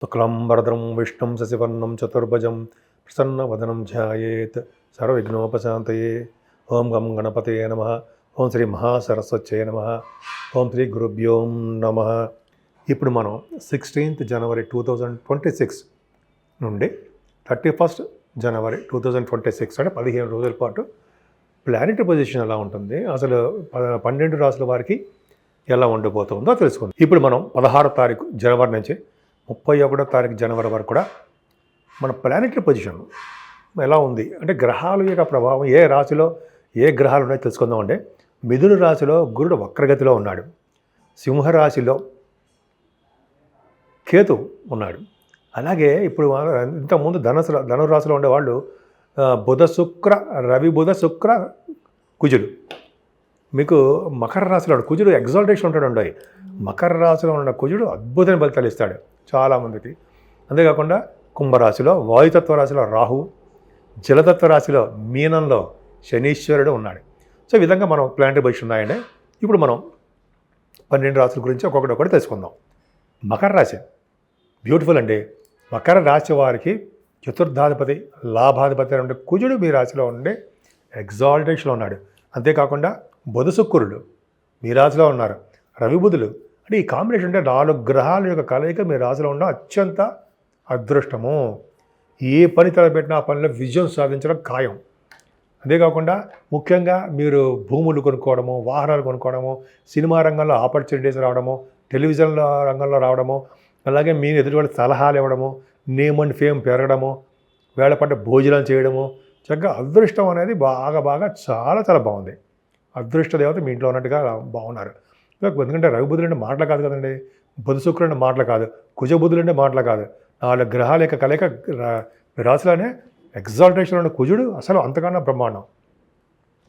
శుక్లాంబరధరం విష్ణుం శశివర్ణం చతుర్భుజం ప్రసన్నవదనం ధ్యాయేత్ సర్వవిఘ్నోపశాంతయే. ఓం గం గణపతయే నమః. ఓం శ్రీ మహాసరస్వత్యై నమః. ఓం శ్రీ గురుభ్యో నమః. ఇప్పుడు మనం 16th జనవరి 2026 నుండి 31st జనవరి 2026 అంటే 15 రోజుల పాటు ప్లానెటరీ పొజిషన్ ఎలా ఉంటుంది, అసలు 12 రాసుల వారికి ఎలా ఉండిపోతుందో తెలుసుకుందాం. ఇప్పుడు మనం 16వ తారీఖు జనవరి నుంచి 31వ తారీఖు జనవరి వరకు కూడా మన ప్లానెటరీ పొజిషన్ ఎలా ఉంది అంటే గ్రహాల యొక్క ప్రభావం ఏ రాశిలో ఏ గ్రహాలు ఉన్నాయో తెలుసుకుందాం. అంటే మిథున రాశిలో గురుడు వక్రగతిలో ఉన్నాడు. సింహరాశిలో కేతు ఉన్నాడు. అలాగే ఇప్పుడు ఇంతకుముందు ధనురాశిలో ఉండేవాళ్ళు బుధ శుక్ర రవి బుధ శుక్ర కుజుడు. మీకు మకర రాశిలో కుజుడు ఎగ్జాల్టేషన్ ఉంటాడు. మకర రాశిలో ఉన్న కుజుడు అద్భుతమైన ఫలితాలు ఇస్తాడు చాలామందికి. అంతేకాకుండా కుంభరాశిలో వాయుతత్వ రాశిలో రాహు, జలతత్వ రాశిలో మీనంలో శనీశ్వరుడు ఉన్నాడు. సో ఈ విధంగా మనం ప్లానెటరీ పొజిషన్ ఉన్నాయండి. ఇప్పుడు మనం 12 రాశుల గురించి ఒక్కొక్కటి తెలుసుకుందాం. మకర రాశి బ్యూటిఫుల్ అండి. మకర రాశి వారికి చతుర్థాధిపతి లాభాధిపతి ఉండే కుజుడు మీ రాశిలో ఉండే ఎగ్జాల్టేషన్లో ఉన్నాడు. అంతేకాకుండా బుధ శుక్రుడు మీ రాశిలో ఉన్నారు. రవి బుధులు అంటే ఈ కాంబినేషన్ అంటే 4 గ్రహాల యొక్క కలయిక మీ రాశిలో ఉన్న అత్యంత అదృష్టము. ఏ పని తలపెట్టినా ఆ పనిలో విజయం సాధించడం ఖాయం. అంతేకాకుండా ముఖ్యంగా మీరు భూములు కొనుక్కోవడము, వాహనాలు కొనుక్కోవడము, సినిమా రంగంలో ఆపర్చునిటీస్ రావడము, టెలివిజన్ రంగంలో రావడము, అలాగే మీరు ఎదుటి సలహాలు ఇవ్వడము, నేమ్ అండ్ ఫేమ్ పెరగడము, వేళపట్ట భోజనం చేయడము, చక్కగా అదృష్టం అనేది బాగా చాలా బాగుంది. అదృష్ట దేవత మీ ఇంట్లో ఉన్నట్టుగా బాగున్నారు. ఎందుకంటే రవి బుధులు అంటే మాటలు కాదు కదండి, బుధ శుక్రుడు అంటే మాటలు కాదు, కుజ బుధులు అంటే మాటలు కాదు. 4 గ్రహాల యొక్క కలయిక రాశిలోనే ఎగ్జాల్టేషన్ ఉన్న కుజుడు అసలు అంతకన్నా బ్రహ్మాండం.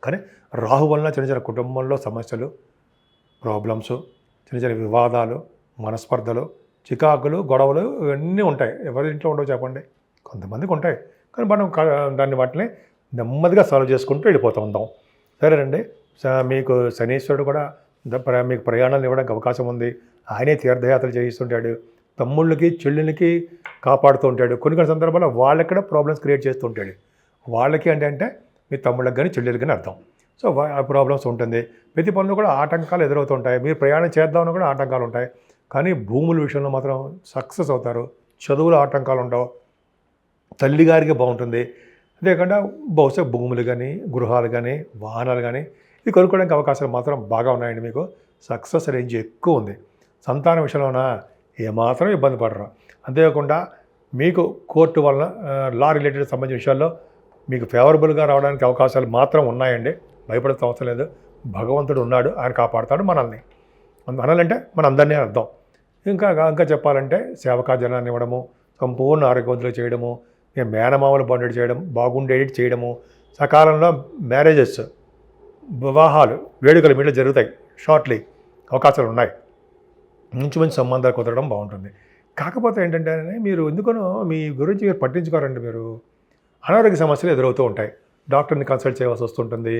కానీ రాహు వలన చిన్న కుటుంబంలో సమస్యలు, ప్రాబ్లమ్స్, చిన్న వివాదాలు, మనస్పర్ధలు, చికాకులు, గొడవలు ఇవన్నీ ఉంటాయి. ఎవరి ఇంట్లో ఉండవు చెప్పండి? కొంతమందికి ఉంటాయి. కానీ మనం దాన్ని వాటిని నెమ్మదిగా సాల్వ్ చేసుకుంటూ వెళ్ళిపోతూ ఉంటాం. సరేనండి. మీకు శనీశ్వరుడు కూడా మీకు ప్రయాణాలు ఇవ్వడానికి అవకాశం ఉంది. ఆయనే తీర్థయాత్రలు చేయిస్తుంటాడు. తమ్ముళ్ళకి చెల్లెళ్ళకి కాపాడుతూ ఉంటాడు. కొన్ని సందర్భాల్లో వాళ్ళకి కూడా ప్రాబ్లమ్స్ క్రియేట్ చేస్తూ ఉంటాడు. వాళ్ళకి అంటే మీ తమ్ముళ్ళకి కానీ చెల్లెళ్ళకి కానీ అర్థం. సో ఆ ప్రాబ్లమ్స్ ఉంటుంది. ప్రతి పనులు కూడా ఆటంకాలు ఎదురవుతుంటాయి. మీరు ప్రయాణం చేద్దామని కూడా ఆటంకాలు ఉంటాయి. కానీ భూముల విషయంలో మాత్రం సక్సెస్ అవుతారు. చదువులో ఆటంకాలు ఉండవు. తల్లిగారికి బాగుంటుంది. అంతేకాకుండా బహుశా భూములు కానీ, గృహాలు కానీ, వాహనాలు కానీ ఇది కొనుక్కోవడానికి అవకాశాలు మాత్రం బాగా ఉన్నాయండి. మీకు సక్సెస్ రేంజ్ ఎక్కువ ఉంది. సంతాన విషయంలోన ఏమాత్రం ఇబ్బంది పడరు. అంతేకాకుండా మీకు కోర్టు వలన లా రిలేటెడ్ సంబంధించిన విషయాల్లో మీకు ఫేవరబుల్గా రావడానికి అవకాశాలు మాత్రం ఉన్నాయండి. భయపడాల్సిన అవసరం లేదు. భగవంతుడు ఉన్నాడు, ఆయన కాపాడుతాడు మనల్ని. అనాలంటే మన అందరినీ అర్థం. ఇంకా చెప్పాలంటే సేవకా జనాన్ని ఇవ్వడము, సంపూర్ణ ఆరోగ్యవంతులు చేయడము, మేనమామలు బండెడ్ చేయడం, బాగుండేది చేయడము, సకాలంలో మ్యారేజెస్, వివాహాలు, వేడుకలు మీలో జరుగుతాయి. షార్ట్లీ అవకాశాలు ఉన్నాయి. మంచి సంబంధాలు కుదరడం బాగుంటుంది. కాకపోతే ఏంటంటే మీరు ఎందుకనో మీ గురించి మీరు పట్టించుకోరండి. మీరు అనారోగ్య సమస్యలు ఎదురవుతూ ఉంటాయి. డాక్టర్ని కన్సల్ట్ చేయవలసి వస్తుంటుంది.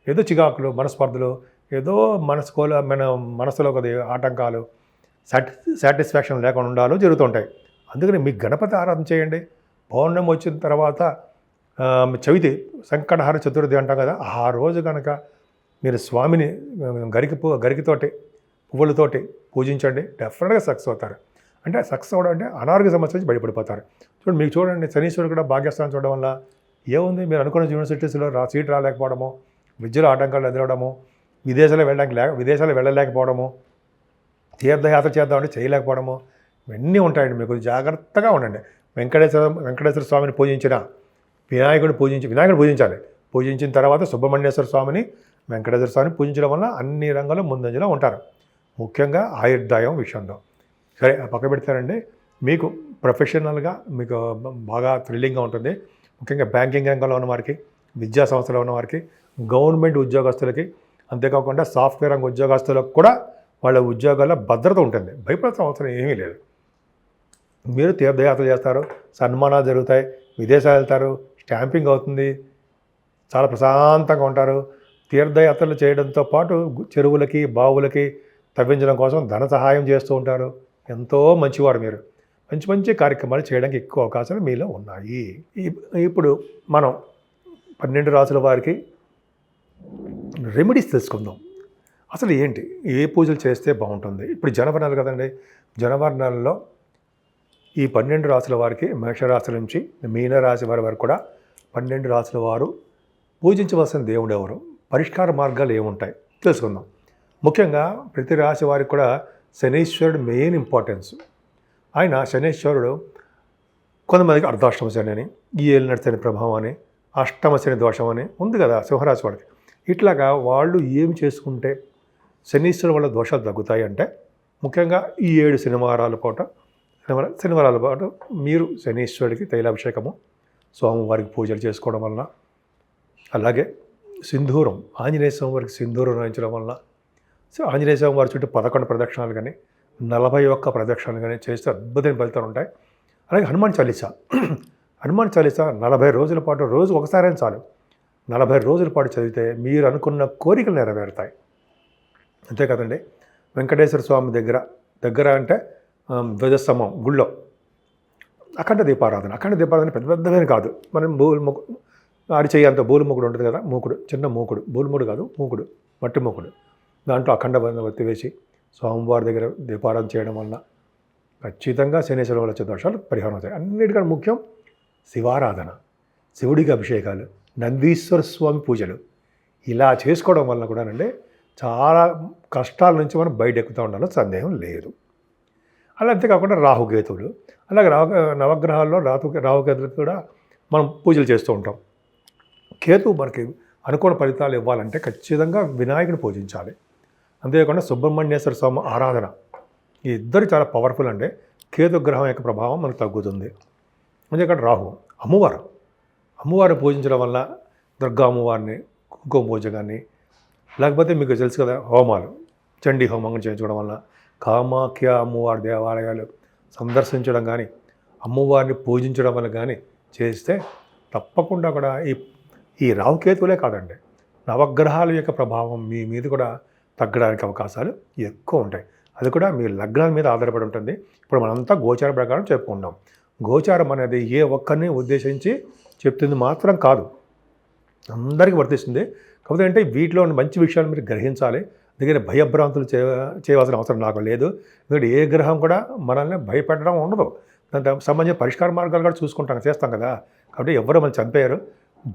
ఏదో చికాకులు, మనస్పర్ధలు, ఏదో మన మనసులో కొద్దిగా ఆటంకాలు, సాటిస్ఫాక్షన్ లేకుండా ఉండాలో జరుగుతుంటాయి. అందుకని మీకు గణపతి ఆరాధన చేయండి. పౌర్ణమి వచ్చిన తర్వాత చవితి సంకటహార చతుర్థి అంటాం కదా, ఆ రోజు కనుక మీరు స్వామిని గరికితోటి పువ్వులతోటి పూజించండి. డెఫినెట్గా సక్సెస్ అవుతారు. అంటే సక్సెస్ అవ్వడం అంటే అనారోగ్య సమస్య నుంచి బయటపడిపోతారు. చూడండి, మీకు చూడండి, శనీశ్వరుడు కూడా భాగ్యస్థానం చూడడం వల్ల ఏముంది, మీరు అనుకున్న యూనివర్సిటీస్లో సీట్ రాలేకపోవడము, విద్యలో ఆటంకాలు ఎదురవడము, విదేశాలు వెళ్ళలేకపోవడము, తీర్థయాత్ర చేద్దామంటే చేయలేకపోవడము, ఇవన్నీ ఉంటాయండి. మీకు జాగ్రత్తగా ఉండండి. వెంకటేశ్వర స్వామిని పూజించిన, వినాయకుడు పూజించాలి. పూజించిన తర్వాత సుబ్రహ్మణ్యేశ్వర స్వామిని, వెంకటేశ్వర స్వామిని పూజించడం వల్ల అన్ని రంగాల్లో ముందంజలో ఉంటారు. ముఖ్యంగా ఆయుర్దాయం విషయంలో. సరే, పక్క పెడతారండి. మీకు ప్రొఫెషనల్గా మీకు బాగా థ్రిల్లింగ్గా ఉంటుంది. ముఖ్యంగా బ్యాంకింగ్ రంగంలో ఉన్న వారికి, విద్యా సంస్థలో ఉన్న వారికి, గవర్నమెంట్ ఉద్యోగస్తులకి, అంతేకాకుండా సాఫ్ట్వేర్ రంగ ఉద్యోగస్తులకు కూడా వాళ్ళ ఉద్యోగాల్లో భద్రత ఉంటుంది. భయపడాల్సిన అవసరం ఏమీ లేదు. మీరు తీర్థయాత్ర చేస్తారు, సన్మానాలు జరుగుతాయి, విదేశాలు వెళ్తారు, స్టాంపింగ్ అవుతుంది, చాలా ప్రశాంతంగా ఉంటారు. తీర్థయాత్రలు చేయడంతో పాటు చెరువులకి, బావులకి తవ్వించడం కోసం ధన సహాయం చేస్తూ ఉంటారు. ఎంతో మంచివారు మీరు. మంచి మంచి కార్యక్రమాలు చేయడానికి ఎక్కువ అవకాశాలు మీలో ఉన్నాయి. ఇప్పుడు మనం 12 రాసుల వారికి రెమెడీస్ తెలుసుకుందాం. అసలు ఏంటి, ఏ పూజలు చేస్తే బాగుంటుంది? ఇప్పుడు జనవరి నెల కదండి. జనవరి నెలలో ఈ 12 రాసుల వారికి, మేషరాశి నుంచి మీనరాశి వారి వరకు కూడా 12 రాసుల వారు పూజించవలసిన దేవుడు ఎవరు, పరిష్కార మార్గాలు ఏముంటాయి తెలుసుకుందాం. ముఖ్యంగా ప్రతి రాశి వారికి కూడా శనీశ్వరుడు మెయిన్ ఇంపార్టెన్స్. ఆయన శనీశ్వరుడు కొంతమందికి అర్ధాష్టమ శని అని, ఈ ఏలినాటి శని ప్రభావం అని, అష్టమ శని దోషం అని ఉంది కదా సింహరాశి వాడికి. ఇట్లాగా వాళ్ళు ఏమి చేసుకుంటే శనీశ్వరుడు వల్ల దోషాలు తగ్గుతాయి అంటే, ముఖ్యంగా ఈ 7 శనివారాల పాటు మీరు శనీశ్వరుడికి తైలాభిషేకము, స్వామివారికి పూజలు చేసుకోవడం వలన, అలాగే సింధూరం, ఆంజనేయ స్వామి వారికి సింధూరం రాయించడం వలన, ఆంజనేయ స్వామి వారి చుట్టూ 11 ప్రదక్షిణాలు కానీ 41 ప్రదక్షిణాలు కానీ చేస్తే అద్భుతమైన ఫలితాలు ఉంటాయి. అలాగే హనుమాన్ చాలీసా 40 రోజుల పాటు, రోజు ఒకసారైనా చాలు, 40 రోజుల పాటు చదివితే మీరు అనుకున్న కోరికలు నెరవేరుతాయి. అంతే కదండి. వెంకటేశ్వర స్వామి దగ్గర అంటే ధ్వజస్తంభం గుళ్ళో అఖండ దీపారాధన పెద్ద పెద్దమైన కాదు. మనం అరిచేయి అంత బూలు మూకుడు ఉంటుంది కదా, చిన్న మూకుడు, బూలుముడు కాదు, మట్టి మూకుడు, దాంట్లో అఖండ ఒత్తి వేసి స్వామివారి దగ్గర దీపారాధన చేయడం వల్ల ఖచ్చితంగా శనీశ్వరుడు వల్ల వచ్చే దోషాలు పరిహారం అవుతాయి. అన్నిటికన్నా ముఖ్యం శివారాధన, శివుడికి అభిషేకాలు, నందీశ్వర స్వామి పూజలు ఇలా చేసుకోవడం వల్ల కూడానండి చాలా కష్టాల నుంచి మనం బయట ఎక్కుతూ ఉండాలో సందేహం లేదు. అలా అంతేకాకుండా రాహుకేతువులు, అలాగే నవగ్రహాల్లో రాహుకేతువులు కూడా మనం పూజలు చేస్తూ ఉంటాం. కేతువు మనకి అనుకూల ఫలితాలు ఇవ్వాలంటే ఖచ్చితంగా వినాయకుని పూజించాలి. అంతేకాకుండా సుబ్రహ్మణ్యేశ్వర స్వామి ఆరాధన, ఈ ఇద్దరు చాలా పవర్ఫుల్ అంటే కేతు గ్రహం యొక్క ప్రభావం మనకు తగ్గుతుంది. అంతేకాకుండా రాహు, అమ్మవారిని పూజించడం వల్ల దుర్గా అమ్మవారిని కుంకుమ పూజ కానీ, లేకపోతే మీకు తెలుసు కదా హోమాలు, చండీ హోమం చేయించుకోవడం వల్ల, కామాఖ్య అమ్మవారి దేవాలయాలు సందర్శించడం కానీ, అమ్మవారిని పూజించడం వల్ల కానీ చేస్తే తప్పకుండా కూడా ఈ రాహుకేతువులే కాదండి, నవగ్రహాల యొక్క ప్రభావం మీ మీద కూడా తగ్గడానికి అవకాశాలు ఎక్కువ ఉంటాయి. అది కూడా మీ లగ్నాల మీద ఆధారపడి ఉంటుంది. ఇప్పుడు మనంతా గోచార ప్రకారం చెప్పుకుంటాం. గోచారం అనేది ఏ ఒక్కరిని ఉద్దేశించి చెప్తుంది మాత్రం కాదు, అందరికీ వర్తిస్తుంది. కాకపోతే అంటే వీటిలో మంచి విషయాలు మీరు గ్రహించాలి. అందుకని భయభ్రాంతులు చేయవలసిన అవసరం నాకు లేదు. ఎందుకంటే ఏ గ్రహం కూడా మనల్ని భయపెట్టడం ఉండదు. దానికి సంబంధించిన పరిష్కార మార్గాలు కూడా చేస్తాం కదా. కాబట్టి ఎవరు మనం చంపేయరు,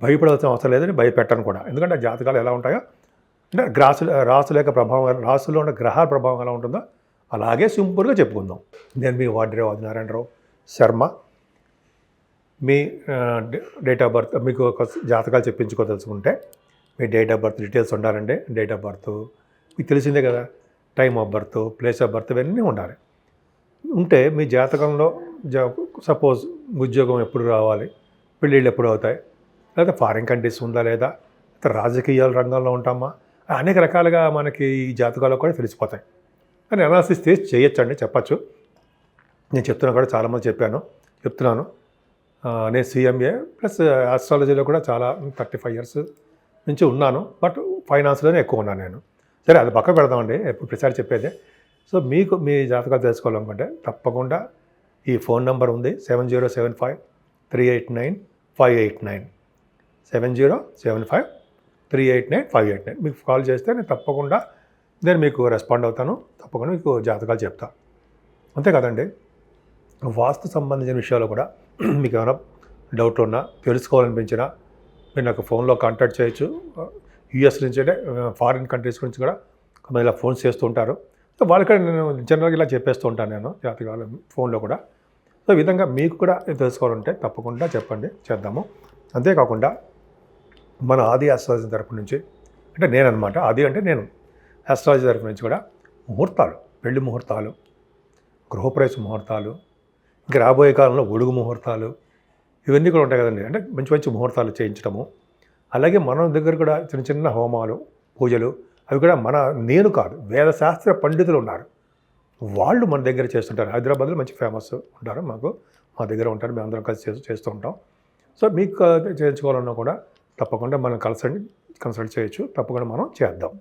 భయపడవలసిన అవసరం లేదని భయపెట్టను కూడా. ఎందుకంటే జాతకాలు ఎలా ఉంటాయో అంటే రాసుల యొక్క ప్రభావం, రాసులో ఉన్న గ్రహాల ప్రభావం ఎలా ఉంటుందో అలాగే సింపుల్గా చెప్పుకుందాం. నేను మీ వాడ్రేవ్ ఆదినారాయణరావు శర్మ. మీ డేట్ ఆఫ్ బర్త్, మీకు ఒక జాతకాలు చెప్పించుకోదలుచుకుంటే మీ డేట్ ఆఫ్ బర్త్ డీటెయిల్స్ ఉండాలండి. డేట్ ఆఫ్ బర్త్ మీకు తెలిసిందే కదా, time of birth, place of birth ఇవన్నీ ఉండాలి. ఉంటే మీ జాతకంలో సపోజ్ ఉద్యోగం ఎప్పుడు రావాలి, పెళ్ళిళ్ళు ఎప్పుడు అవుతాయి, లేదా ఫారిన్ కంట్రీస్ ఉందా లేదా, రాజకీయాల రంగంలో ఉంటామా, అనేక రకాలుగా మనకి ఈ జాతకాల్లో కూడా తెలిసిపోతాయి. కానీ అనాలిసిస్ చేసి చేయొచ్చండి, చెప్పచ్చు. నేను కూడా చాలామంది చెప్తున్నాను. నేను CMA ప్లస్ ఆస్ట్రాలజీలో కూడా చాలా 35 years నుంచి ఉన్నాను. బట్ ఫైనాన్స్లోనే ఎక్కువ ఉన్నాను నేను. సరే, అది పక్క పెడదామండి, ఎప్పుడు ప్రతిసారి చెప్పేదే. సో మీకు మీ జాతకాలు తెలుసుకోవాలనుకుంటే తప్పకుండా ఈ ఫోన్ నెంబర్ ఉంది, 7075389589, 7075389589. మీకు కాల్ చేస్తే నేను తప్పకుండా మీకు రెస్పాండ్ అవుతాను. తప్పకుండా మీకు జాతకాలు చెప్తాను. అంతే కదండి. వాస్తు సంబంధించిన విషయాలు కూడా మీకు ఏమైనా డౌట్లు ఉన్నా, తెలుసుకోవాలనిపించినా మీరు నాకు ఫోన్లో కాంటాక్ట్ చేయొచ్చు. US నుంచి అంటే ఫారిన్ కంట్రీస్ గురించి కూడా కొంతమంది ఇలా ఫోన్స్ చేస్తూ ఉంటారు. సో వాళ్ళకి నేను జనరల్గా ఇలా చెప్పేస్తూ ఉంటాను నేను జాతకాలు ఫోన్లో కూడా. సో ఈ విధంగా మీకు కూడా తెలుసుకోవాలంటే తప్పకుండా చెప్పండి, చేద్దాము. అంతేకాకుండా మన ఆది ఆస్ట్రాలజీ తరపు నుంచి అంటే నేనన్నమాట, ఆది అంటే నేను ఆస్ట్రాలజీ తరపు నుంచి కూడా ముహూర్తాలు, పెళ్లి ముహూర్తాలు, గృహప్రవేశ ముహూర్తాలు, ఇంకా రాబోయే కాలంలో ఒడుగు ముహూర్తాలు, ఇవన్నీ కూడా ఉంటాయి కదండి. అంటే మంచి మంచి ముహూర్తాలు చేయించడము. అలాగే మన దగ్గర కూడా చిన్న చిన్న హోమాలు, పూజలు, అవి కూడా నేను కాదు, వేదశాస్త్ర పండితులు ఉన్నారు, వాళ్ళు మన దగ్గర చేస్తుంటారు. హైదరాబాద్లో మంచి ఫేమస్ ఉంటారు, మా దగ్గర ఉంటారు. మేము అందరం కలిసి చేస్తూ ఉంటాం. సో మీకు చేయించుకోవాలన్నా కూడా తప్పకుండా మనం కన్సల్ట్ చేయొచ్చు. తప్పకుండా మనం చేద్దాం.